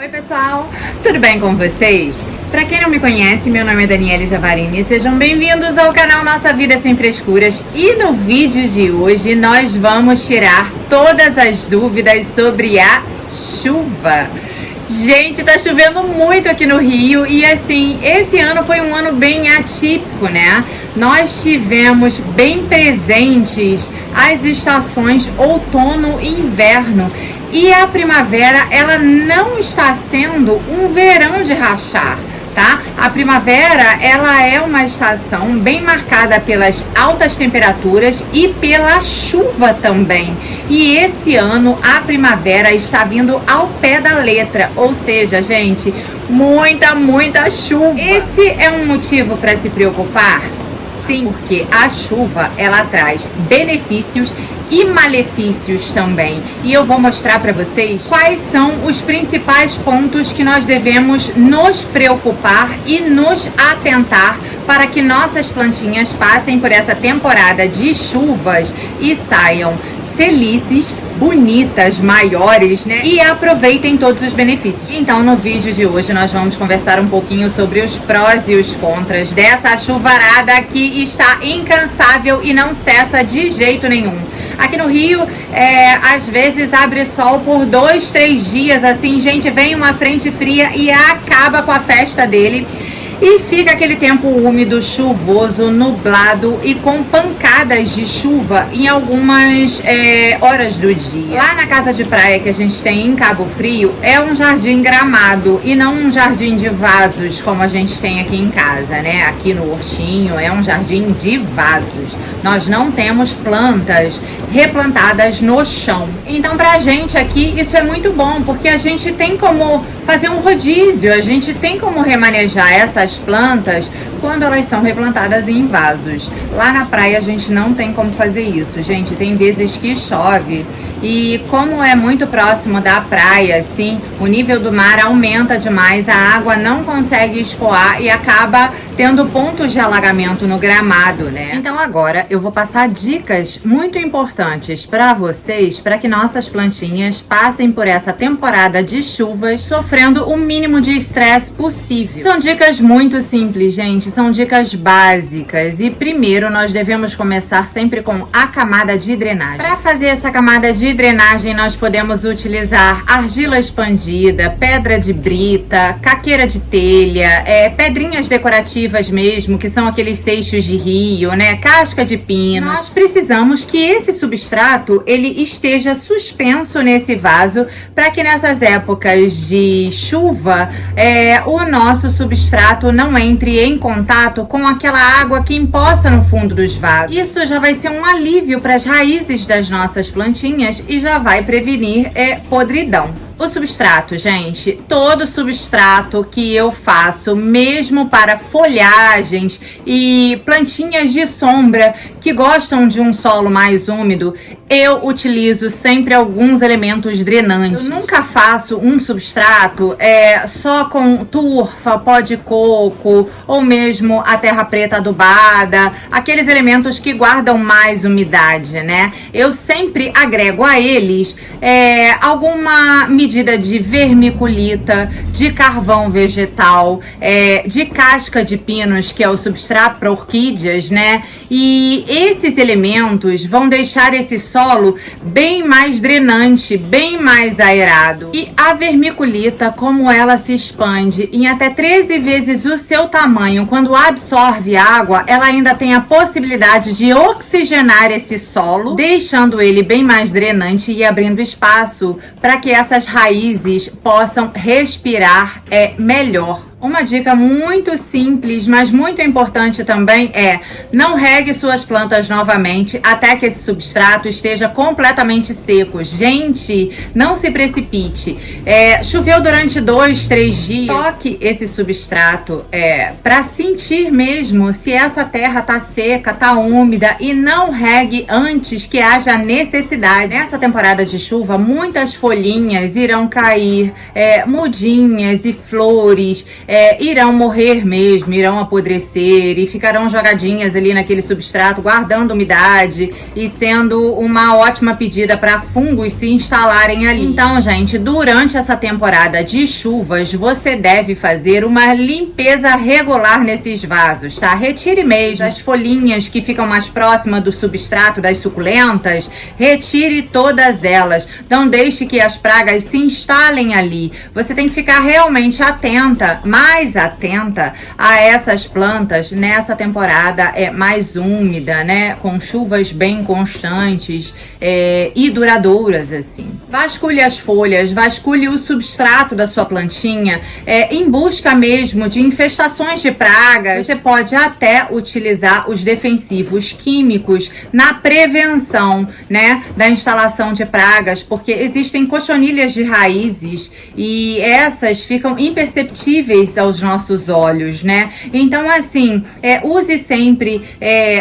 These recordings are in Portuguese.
Oi pessoal, tudo bem com vocês? Pra quem não me conhece, meu nome é Daniele Javarini, sejam bem-vindos ao canal Nossa Vida Sem Frescuras. E no vídeo de hoje nós vamos tirar todas as dúvidas sobre a chuva. Gente, tá chovendo muito aqui no Rio e assim, esse ano foi um ano bem atípico, né? Nós tivemos bem presentes as estações outono e inverno. E a primavera, ela não está sendo um verão de rachar, tá? A primavera, ela é uma estação bem marcada pelas altas temperaturas e pela chuva também. E esse ano, a primavera está vindo ao pé da letra, ou seja, gente, muita chuva. Esse é um motivo para se preocupar? Sim, porque a chuva, ela traz benefícios e malefícios também. E eu vou mostrar para vocês quais são os principais pontos que nós devemos nos preocupar e nos atentar para que nossas plantinhas passem por essa temporada de chuvas e saiam felizes, bonitas, maiores, né? E aproveitem todos os benefícios. Então, no vídeo de hoje, nós vamos conversar um pouquinho sobre os prós e os contras dessa chuvarada que está incansável e não cessa de jeito nenhum. Aqui no Rio, às vezes abre sol por 2, 3 dias, assim, gente, vem uma frente fria e acaba com a festa dele. E fica aquele tempo úmido, chuvoso, nublado e com pancadas de chuva em algumas horas do dia. Lá na casa de praia que a gente tem em Cabo Frio, é um jardim gramado e não um jardim de vasos como a gente tem aqui em casa, né? Aqui no Hortinho é um jardim de vasos. Nós não temos plantas replantadas no chão. Então pra gente aqui isso é muito bom, porque a gente tem como fazer um rodízio, a gente tem como remanejar essas plantas quando elas são replantadas em vasos. Lá na praia a gente não tem como fazer isso, gente. Tem vezes que chove e como é muito próximo da praia, assim, o nível do mar aumenta demais, a água não consegue escoar e acaba tendo pontos de alagamento no gramado, né? Então agora eu vou passar dicas muito importantes para vocês, para que nossas plantinhas passem por essa temporada de chuvas sofrendo o mínimo de estresse possível. São dicas muito simples, gente, são dicas básicas. E primeiro nós devemos começar sempre com a camada de drenagem. Para fazer essa camada de drenagem, nós podemos utilizar argila expandida, pedra de brita, caqueira de telha, pedrinhas decorativas mesmo, que são aqueles seixos de rio, né? Casca de pino. Nós precisamos que esse substrato ele esteja suspenso nesse vaso para que nessas épocas de chuva o nosso substrato não entre em contato com aquela água que empoça no fundo dos vasos. Isso já vai ser um alívio para as raízes das nossas plantinhas e já vai prevenir podridão. O substrato, gente, todo substrato que eu faço, mesmo para folhagens e plantinhas de sombra que gostam de um solo mais úmido, eu utilizo sempre alguns elementos drenantes. Eu nunca faço um substrato só com turfa, pó de coco ou mesmo a terra preta adubada, aqueles elementos que guardam mais umidade, né? Eu sempre agrego a eles alguma medida de vermiculita, de carvão vegetal, de casca de pinos, que é o substrato para orquídeas, né? E esses elementos vão deixar esse solo bem mais drenante, bem mais aerado. E a vermiculita, como ela se expande em até 13 vezes o seu tamanho, quando absorve água, ela ainda tem a possibilidade de oxigenar esse solo, deixando ele bem mais drenante e abrindo espaço para que essas raízes possam respirar melhor. Uma dica muito simples, mas muito importante também não regue suas plantas novamente até que esse substrato esteja completamente seco. Gente, não se precipite. Choveu durante 2, 3 dias. Toque esse substrato para sentir mesmo se essa terra tá seca, tá úmida, e não regue antes que haja necessidade. Nessa temporada de chuva, muitas folhinhas irão cair, mudinhas e flores, irão morrer mesmo, irão apodrecer e ficarão jogadinhas ali naquele substrato, guardando umidade e sendo uma ótima pedida para fungos se instalarem ali. Então, gente, durante essa temporada de chuvas, você deve fazer uma limpeza regular nesses vasos, tá? Retire mesmo as folhinhas que ficam mais próximas do substrato das suculentas, retire todas elas. Não deixe que as pragas se instalem ali. Você tem que ficar realmente atenta, mais atenta a essas plantas nessa temporada mais úmida, né? Com chuvas bem constantes e duradouras, assim. Vasculhe as folhas, vasculhe o substrato da sua plantinha em busca mesmo de infestações de pragas. Você pode até utilizar os defensivos químicos na prevenção, né, da instalação de pragas, porque existem cochonilhas de raízes e essas ficam imperceptíveis aos nossos olhos, né? Então, assim, use sempre,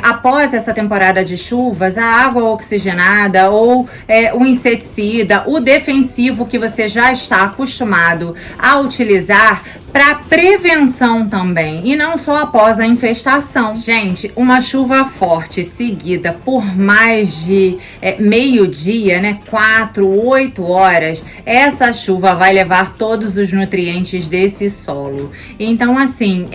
após essa temporada de chuvas, a água oxigenada ou o inseticida, o defensivo que você já está acostumado a utilizar para prevenção também, e não só após a infestação. Gente, uma chuva forte seguida por mais de meio-dia, né, 4, 8 horas, essa chuva vai levar todos os nutrientes desse solo. Então, assim,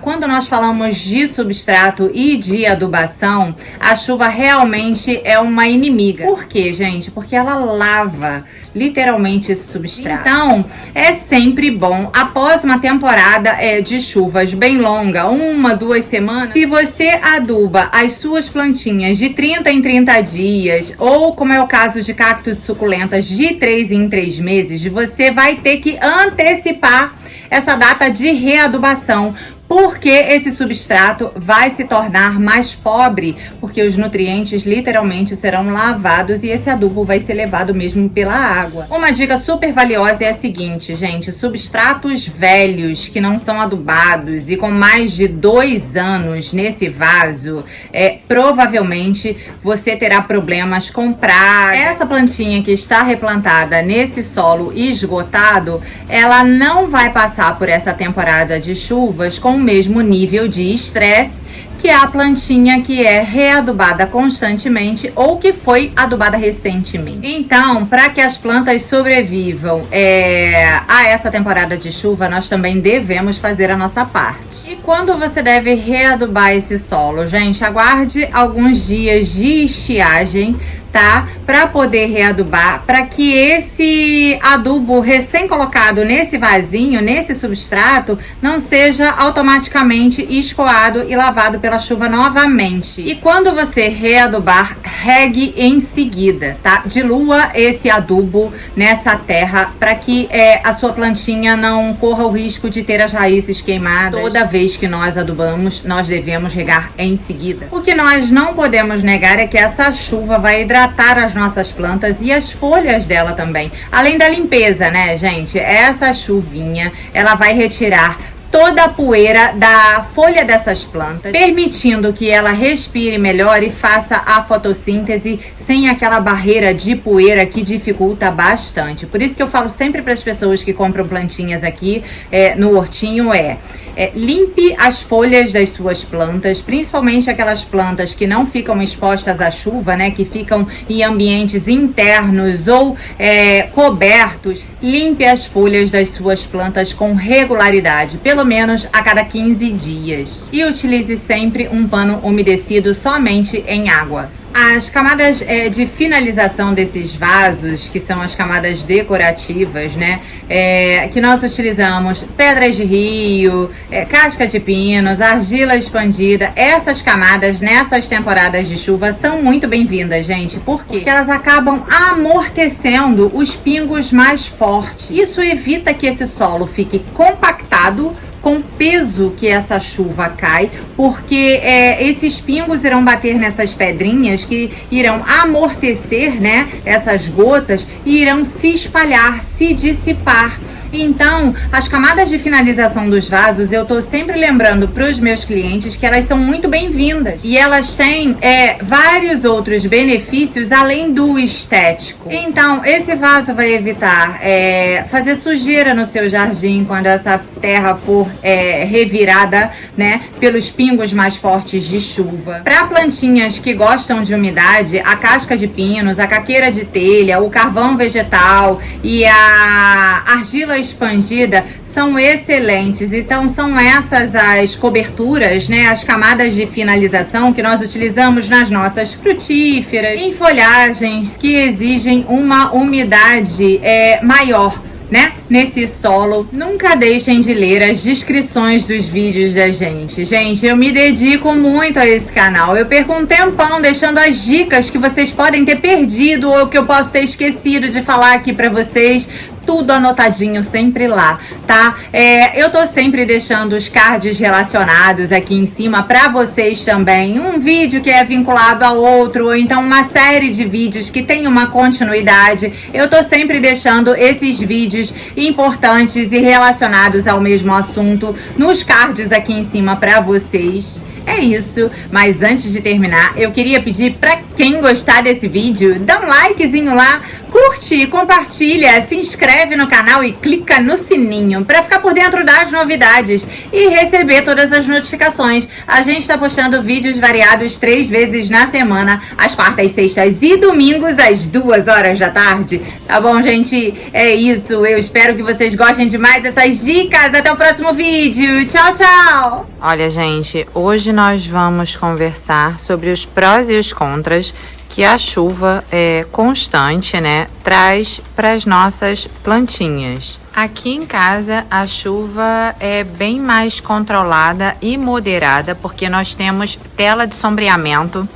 quando nós falamos de substrato e de adubação, a chuva realmente é uma inimiga. Por quê, gente? Porque ela lava literalmente esse substrato. Então, é sempre bom, após uma temporada de chuvas bem longa, 1, 2 semanas, se você aduba as suas plantinhas de 30 em 30 dias, ou como é o caso de cactos e suculentas, de 3 em 3 meses, você vai ter que antecipar essa data de readubação, porque esse substrato vai se tornar mais pobre, porque os nutrientes literalmente serão lavados e esse adubo vai ser levado mesmo pela água. Uma dica super valiosa é a seguinte, gente: substratos velhos que não são adubados e com mais de 2 anos nesse vaso, provavelmente você terá problemas com pragas. Essa plantinha que está replantada nesse solo esgotado, ela não vai passar por essa temporada de chuvas com o mesmo nível de estresse que a plantinha que é readubada constantemente ou que foi adubada recentemente. Então, para que as plantas sobrevivam a essa temporada de chuva, nós também devemos fazer a nossa parte. E quando você deve readubar esse solo? Gente, aguarde alguns dias de estiagem, tá? Para poder readubar, para que esse adubo recém-colocado nesse vasinho, nesse substrato, não seja automaticamente escoado e lavado pela chuva novamente. E quando você readubar, regue em seguida, tá? Dilua esse adubo nessa terra para que a sua plantinha não corra o risco de ter as raízes queimadas. Toda vez que nós adubamos, nós devemos regar em seguida. O que nós não podemos negar é que essa chuva vai hidratar as nossas plantas e as folhas dela também. Além da limpeza, né, gente? Essa chuvinha, ela vai retirar toda a poeira da folha dessas plantas, permitindo que ela respire melhor e faça a fotossíntese sem aquela barreira de poeira que dificulta bastante. Por isso que eu falo sempre para as pessoas que compram plantinhas aqui no hortinho limpe as folhas das suas plantas, principalmente aquelas plantas que não ficam expostas à chuva, né, que ficam em ambientes internos ou cobertos. Limpe as folhas das suas plantas com regularidade, pelo menos a cada 15 dias. E utilize sempre um pano umedecido somente em água. As camadas de finalização desses vasos, que são as camadas decorativas, né, que nós utilizamos, pedras de rio, casca de pinos, argila expandida, essas camadas nessas temporadas de chuva são muito bem-vindas, gente. Por quê? Porque elas acabam amortecendo os pingos mais fortes. Isso evita que esse solo fique compactado com o peso que essa chuva cai, porque esses pingos irão bater nessas pedrinhas que irão amortecer, né, essas gotas e irão se espalhar, se dissipar. Então, as camadas de finalização dos vasos, eu tô sempre lembrando para os meus clientes que elas são muito bem-vindas. E elas têm vários outros benefícios além do estético. Então, esse vaso vai evitar fazer sujeira no seu jardim quando essa terra for revirada, né, pelos pingos mais fortes de chuva. Para plantinhas que gostam de umidade, a casca de pinos, a caqueira de telha, o carvão vegetal e a argila expandida são excelentes. Então são essas as coberturas, né, as camadas de finalização que nós utilizamos nas nossas frutíferas, em folhagens que exigem uma umidade maior, né, nesse solo. Nunca deixem de ler as descrições dos vídeos da gente. Gente, eu me dedico muito a esse canal. Eu perco um tempão deixando as dicas que vocês podem ter perdido ou que eu posso ter esquecido de falar aqui pra vocês. Tudo anotadinho sempre lá, tá? Eu tô sempre deixando os cards relacionados aqui em cima pra vocês também. Um vídeo que é vinculado ao outro, ou então uma série de vídeos que tem uma continuidade. Eu tô sempre deixando esses vídeos importantes e relacionados ao mesmo assunto nos cards aqui em cima pra vocês. É isso, mas antes de terminar, eu queria pedir pra quem gostar desse vídeo, dá um likezinho lá, curte, compartilha, se inscreve no canal e clica no sininho pra ficar por dentro das novidades e receber todas as notificações. A gente tá postando vídeos variados 3 vezes na semana, às quartas, sextas e domingos, às 2 horas da tarde. Tá bom, gente? É isso, eu espero que vocês gostem demais dessas dicas. Até o próximo vídeo. Tchau, tchau! Olha, gente, hoje nós vamos conversar sobre os prós e os contras que a chuva constante, né, traz para as nossas plantinhas. Aqui em casa a chuva é bem mais controlada e moderada, porque nós temos tela de sombreamento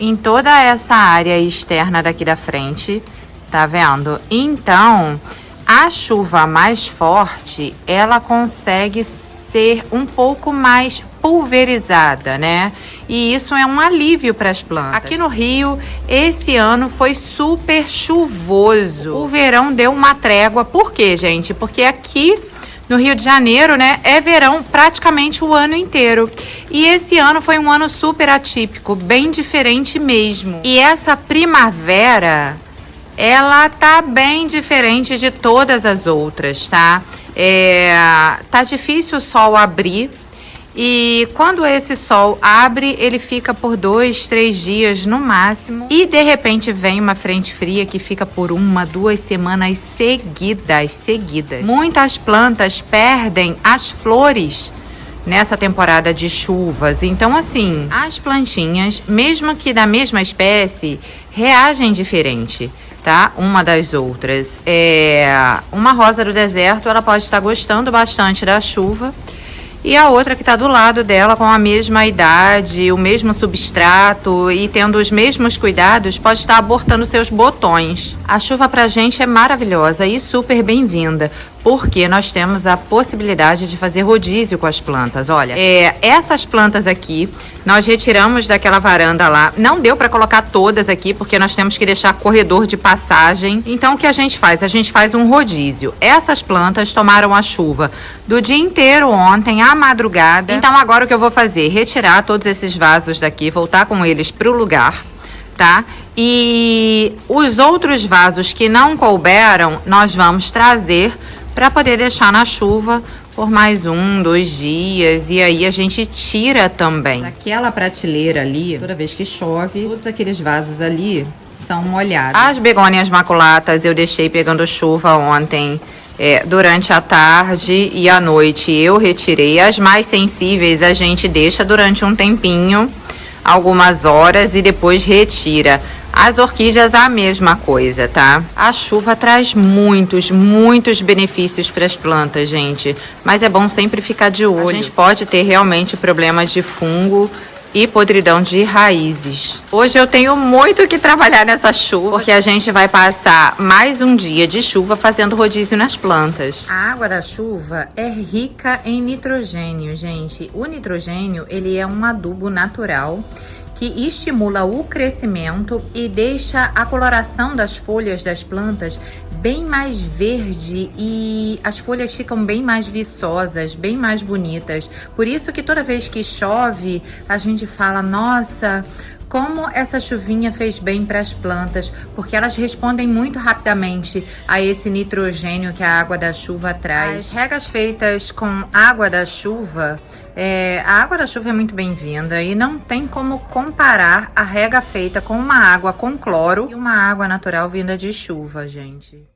em toda essa área externa daqui da frente, tá vendo? Então, a chuva mais forte, ela consegue ser um pouco mais pulverizada, né? E isso é um alívio para as plantas. Aqui no Rio, esse ano foi super chuvoso. O verão deu uma trégua. Por quê, gente? Porque aqui no Rio de Janeiro, né, é verão praticamente o ano inteiro. E esse ano foi um ano super atípico, bem diferente mesmo. E essa primavera, ela tá bem diferente de todas as outras, tá? Tá difícil o sol abrir. E quando esse sol abre, ele fica por 2, 3 dias no máximo. E de repente vem uma frente fria que fica por 1, 2 semanas seguidas. Muitas plantas perdem as flores nessa temporada de chuvas. Então, assim, as plantinhas, mesmo que da mesma espécie, reagem diferente, tá? Uma das outras. Uma rosa do deserto, ela pode estar gostando bastante da chuva, e a outra que está do lado dela, com a mesma idade, o mesmo substrato e tendo os mesmos cuidados, pode estar abortando seus botões. A chuva pra gente é maravilhosa e super bem-vinda, porque nós temos a possibilidade de fazer rodízio com as plantas. Olha, essas plantas aqui, nós retiramos daquela varanda lá. Não deu para colocar todas aqui, porque nós temos que deixar corredor de passagem. Então, o que a gente faz? A gente faz um rodízio. Essas plantas tomaram a chuva do dia inteiro ontem, à madrugada. Então, agora o que eu vou fazer? Retirar todos esses vasos daqui, voltar com eles para o lugar, tá? E os outros vasos que não couberam, nós vamos trazer para poder deixar na chuva por mais 1, 2 dias. E aí a gente tira também. Daquela prateleira ali, toda vez que chove, todos aqueles vasos ali são molhados. As begônias maculatas eu deixei pegando chuva ontem, durante a tarde e a noite eu retirei. As mais sensíveis a gente deixa durante um tempinho, algumas horas, e depois retira. As orquídeas a mesma coisa, tá? A chuva traz muitos benefícios para as plantas, gente. Mas é bom sempre ficar de olho. A gente pode ter realmente problemas de fungo e podridão de raízes. Hoje eu tenho muito que trabalhar nessa chuva, porque a gente vai passar mais um dia de chuva fazendo rodízio nas plantas. A água da chuva é rica em nitrogênio, gente. O nitrogênio, ele é um adubo natural que estimula o crescimento e deixa a coloração das folhas das plantas bem mais verde e as folhas ficam bem mais viçosas, bem mais bonitas. Por isso que toda vez que chove, a gente fala, nossa, como essa chuvinha fez bem para as plantas, porque elas respondem muito rapidamente a esse nitrogênio que a água da chuva traz. As regas feitas com água da chuva, a água da chuva é muito bem-vinda e não tem como comparar a rega feita com uma água com cloro e uma água natural vinda de chuva, gente.